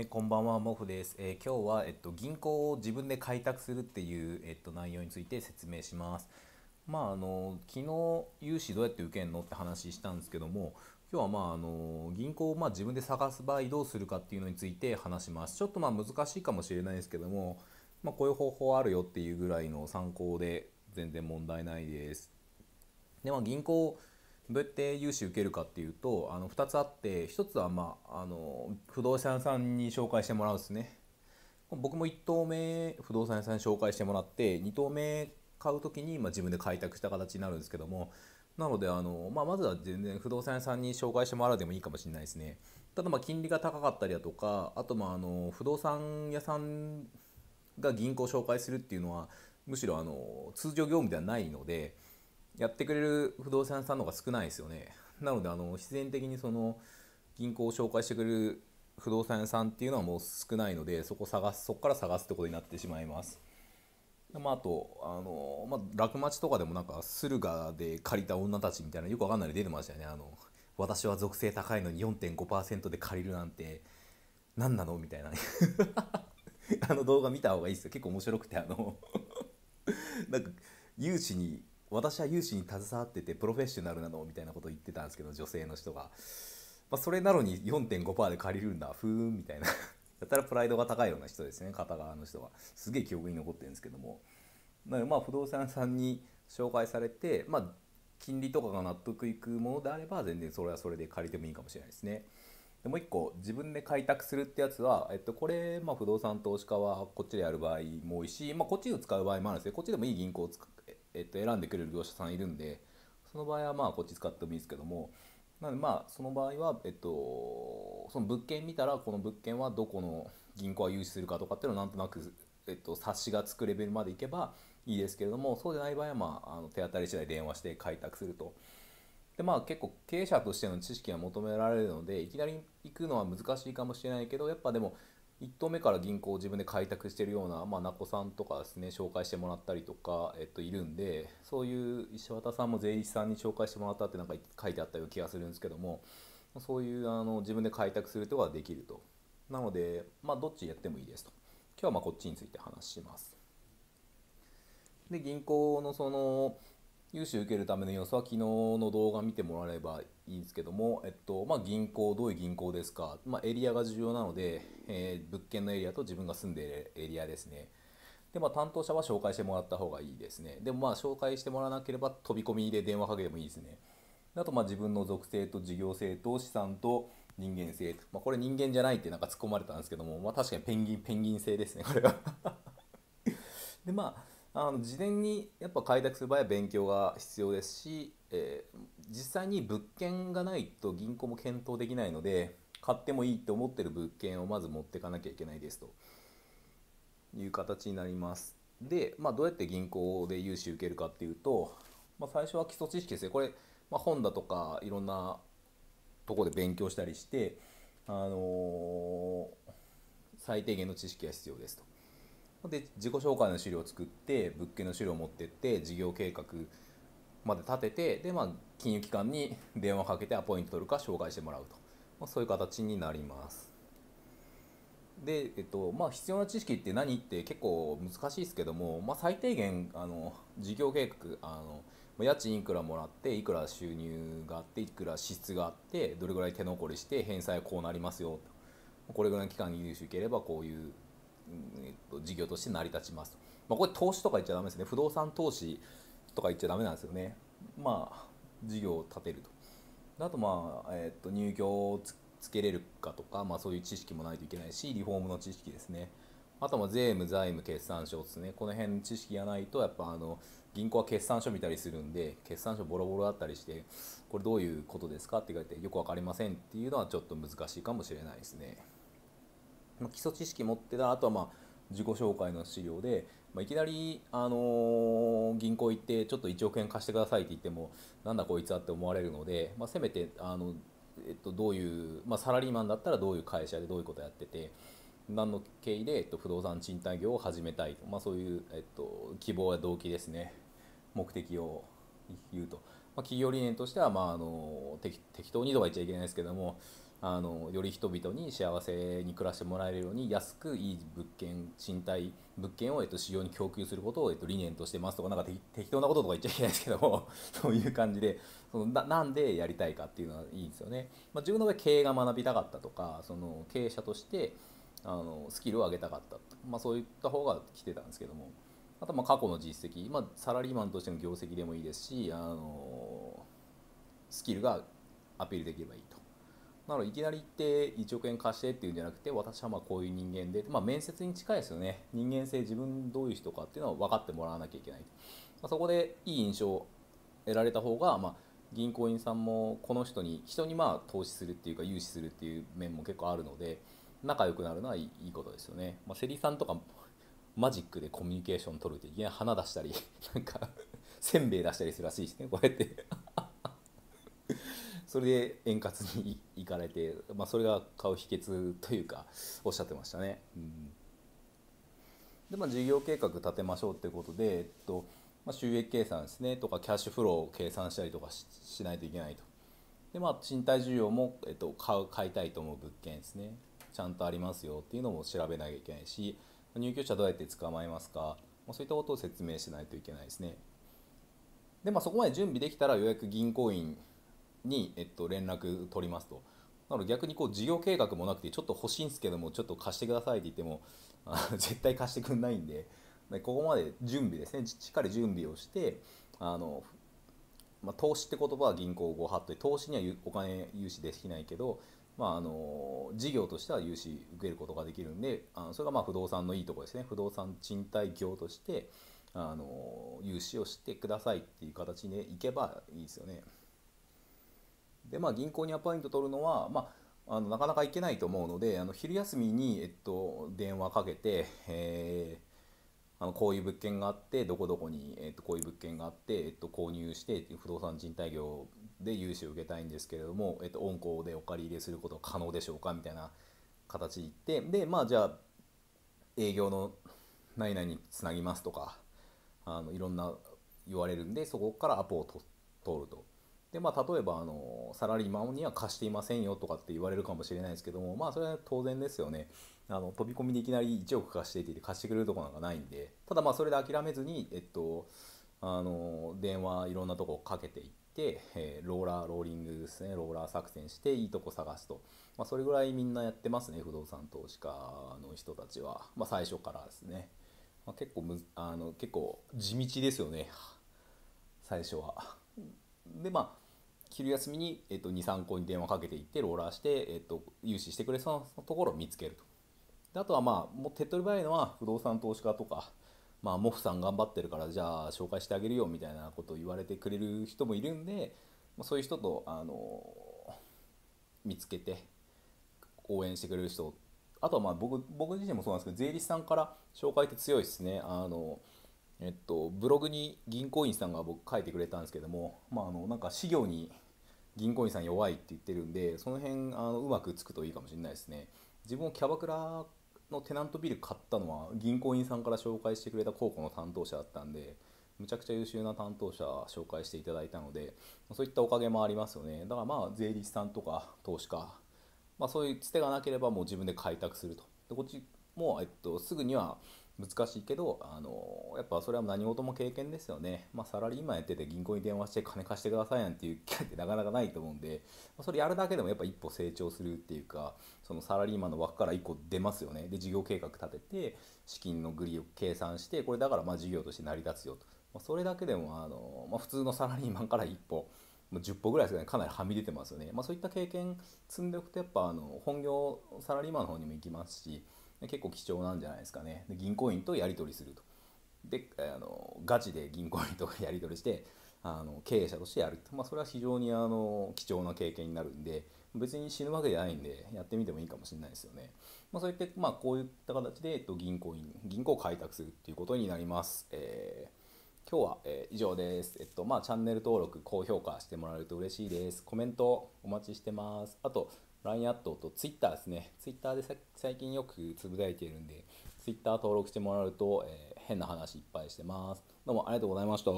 こんばんは、モフです。今日は、銀行を自分で開拓するっていう、内容について説明します。昨日融資どうやって受けるのって話したんですけども、今日は銀行を自分で探す場合どうするかっていうのについて話します。ちょっと難しいかもしれないですけども、こういう方法あるよっていうぐらいの参考で全然問題ないです。で、銀行どうやって融資受けるかっていうと、2つあって、1つは不動産屋さんに紹介してもらうですね。僕も1棟目不動産屋さんに紹介してもらって、2棟目買う時に自分で開拓した形になるんですけども、なのでまずは全然不動産屋さんに紹介してもらうでもいいかもしれないですね。ただ金利が高かったりだとか、あと不動産屋さんが銀行を紹介するっていうのはむしろ通常業務ではないので、やってくれる不動産屋さんの方が少ないですよね。なので必然的にその銀行を紹介してくれる不動産屋さんっていうのはもう少ないので、そこから探すってことになってしまいます。あと落町とかでもなんか駿河で借りた女たちみたいなよくわかんないの出てましたよね。私は属性高いのに4.5% で借りるなんて何なのみたいなあの動画見た方がいいですよ。結構面白くてなんか融資に私は融資に携わっててプロフェッショナルなのみたいなことを言ってたんですけど、女性の人が、それなのに4.5%で借りるんだふーんみたいなやったらプライドが高いような人ですね、片側の人が。すげえ記憶に残ってるんですけども、なので不動産屋さんに紹介されて、金利とかが納得いくものであれば全然それはそれで借りてもいいかもしれないですね。でもう一個自分で開拓するってやつは、これ、不動産投資家はこっちでやる場合も多いし、こっちで使う場合もあるんですよ。こっちでもいい銀行を選んでくれる業者さんいるんで、その場合はこっち使ってもいいですけども、なのでその場合は、その物件見たらこの物件はどこの銀行が融資するかとかっていうのをなんとなく、察しがつくレベルまでいけばいいですけれども、そうでない場合は、手当たり次第電話して開拓すると。で結構経営者としての知識が求められるので、いきなり行くのは難しいかもしれないけど、やっぱでも1投目から銀行を自分で開拓しているような、なこさんとかですね、紹介してもらったりとか、いるんで、そういう石渡さんも税理士さんに紹介してもらったってなんか書いてあったような気がするんですけども、そういう自分で開拓することができると。なのでどっちやってもいいですと。今日はこっちについて話します。で、銀行のその融資を受けるための要素は昨日の動画見てもらえればいいんですけども、銀行、どういう銀行ですか、エリアが重要なので、物件のエリアと自分が住んでいるエリアですね。で、担当者は紹介してもらった方がいいですね。でも紹介してもらわなければ飛び込みで電話かけてもいいですね。あと自分の属性と事業性と資産と人間性と、これ人間じゃないってなんか突っ込まれたんですけども、確かにペンギン性ですね、これは。で事前にやっぱ開拓する場合は勉強が必要ですし、実際に物件がないと銀行も検討できないので、買ってもいいと思ってる物件をまず持っていかなきゃいけないですという形になります。で、どうやって銀行で融資受けるかっていうと、最初は基礎知識ですね。これ、本だとかいろんなところで勉強したりして、あのー最低限の知識が必要ですと。で、自己紹介の資料を作って物件の資料を持ってって事業計画まで立てて、で金融機関に電話かけてアポイント取るか紹介してもらうと、そういう形になります。で、必要な知識って何って結構難しいですけども、最低限事業計画家賃いくらもらっていくら収入があっていくら支出があってどれぐらい手残りして返済はこうなりますよ、これぐらいの期間に融資受ければこういう、事業として成り立ちます。これ投資とか言っちゃダメですね。不動産投資とか言っちゃダメなんですよね。事業を立てると。あと入居をつけれるかとか、そういう知識もないといけないし、リフォームの知識ですね。あと税務財務決算書ですね。この辺の知識がないとやっぱ銀行は決算書見たりするんで、決算書ボロボロだったりして、これどういうことですかって言われてよく分かりませんっていうのはちょっと難しいかもしれないですね。基礎知識持ってた、あとは自己紹介の資料で、いきなり、銀行行ってちょっと1億円貸してくださいって言ってもなんだこいつはって思われるので、せめてどういう、サラリーマンだったらどういう会社でどういうことやってて何の経緯で、不動産賃貸業を始めたいと、そういう、希望や動機ですね、目的を言うと、企業理念としては、適当にとは言っちゃいけないですけども、より人々に幸せに暮らしてもらえるように安くいい物件賃貸物件を、市場に供給することを、理念としてますとか、なんか適当なこととか言っちゃいけないですけどもそういう感じで、なんでやりたいかっていうのはいいんですよね。自分の場合経営が学びたかったとか、その経営者としてスキルを上げたかった、そういった方が来てたんですけども、あと過去の実績、サラリーマンとしての業績でもいいですし、スキルがアピールできればいいと。なのでいきなり行って1億円貸してっていうんじゃなくて、私はこういう人間で、面接に近いですよね。人間性、自分どういう人かっていうのは分かってもらわなきゃいけない。そこでいい印象を得られた方が、銀行員さんもこの人に投資するっていうか融資するっていう面も結構あるので、仲良くなるのはいいことですよね。セリさんとかマジックでコミュニケーション取るっていきなり花出したりなんかせんべい出したりするらしいですね、こうやってそれで円滑に行かれて、それが買う秘訣というかおっしゃってましたね。で、事業計画立てましょうっていうことで、収益計算ですねとかキャッシュフローを計算したりとかしないといけないと。で、賃貸需要も、買いたいと思う物件ですね、ちゃんとありますよっていうのも調べなきゃいけないし、入居者どうやって捕まえますか、そういったことを説明しないといけないですね。で、そこまで準備できたらようやく銀行員に、連絡取りますと。なので逆に事業計画もなくてちょっと欲しいんですけどもちょっと貸してくださいって言っても絶対貸してくんないんで、ここまで準備ですね、しっかり準備をして、あの、投資って言葉は銀行語発って投資にはお金融資できないけど、事業としては融資受けることができるんで、それが不動産のいいところですね。不動産賃貸業として融資をしてくださいっていう形でいけばいいですよね。で、銀行にアポイント取るのは、なかなか行けないと思うので、昼休みに、電話かけて、こういう物件があってどこどこに、こういう物件があって、購入して不動産賃貸業で融資を受けたいんですけれども、御行でお借り入れすることは可能でしょうかみたいな形で言って、でじゃあ営業の何々につなぎますとかいろんな言われるんで、そこからアポを取ると。で、例えばサラリーマンには貸していませんよとかって言われるかもしれないですけども、それは当然ですよね。飛び込みでいきなり1億貸してって言って貸してくれるとこなんかないんで、ただそれで諦めずに、電話いろんなとこかけていって、ローリングですね、ローラー作戦していいとこ探すと。それぐらいみんなやってますね、不動産投資家の人たちは。最初からですね。結構地道ですよね、最初は。で、昼休みに、23個に電話かけていってローラーして、融資してくれそうなところを見つけると。であとはもう手っ取り早いのは不動産投資家とか、モフさん頑張ってるからじゃあ紹介してあげるよみたいなことを言われてくれる人もいるんで、そういう人と見つけて応援してくれる人、あとは僕自身もそうなんですけど、税理士さんから紹介って強いですね。ブログに銀行員さんが僕書いてくれたんですけども、なんか事業に銀行員さん弱いって言ってるんで、その辺うまくつくといいかもしれないですね。自分もキャバクラのテナントビル買ったのは銀行員さんから紹介してくれた高校の担当者だったんで、むちゃくちゃ優秀な担当者紹介していただいたので、そういったおかげもありますよね。だから税理士さんとか投資家、そういうつてがなければもう自分で開拓すると。でこっちも、すぐには難しいけど、やっぱそれは何事も経験ですよね。サラリーマンやってて銀行に電話して金貸してくださいなんていう機会ってなかなかないと思うんで、それやるだけでもやっぱ一歩成長するっていうか、そのサラリーマンの枠から一個出ますよね。で事業計画立てて資金の繰りを計算して、これだから事業として成り立つよと、それだけでも普通のサラリーマンから一歩、10歩ぐらいですかね、かなりはみ出てますよね。そういった経験積んでおくとやっぱ本業サラリーマンの方にも行きますし、結構貴重なんじゃないですかね。で銀行員とやり取りすると。でガチで銀行員とやり取りして経営者としてやると、それは非常に貴重な経験になるんで、別に死ぬわけじゃないんでやってみてもいいかもしれないですよね。そういってこういった形で、銀行を開拓するっていうことになります。今日は、以上です。チャンネル登録、高評価してもらえると嬉しいです。コメントお待ちしてます。あと、LINE アットと Twitter ですね。Twitter で最近よくつぶやいているんで、Twitter 登録してもらうと、変な話いっぱいしてます。どうもありがとうございました。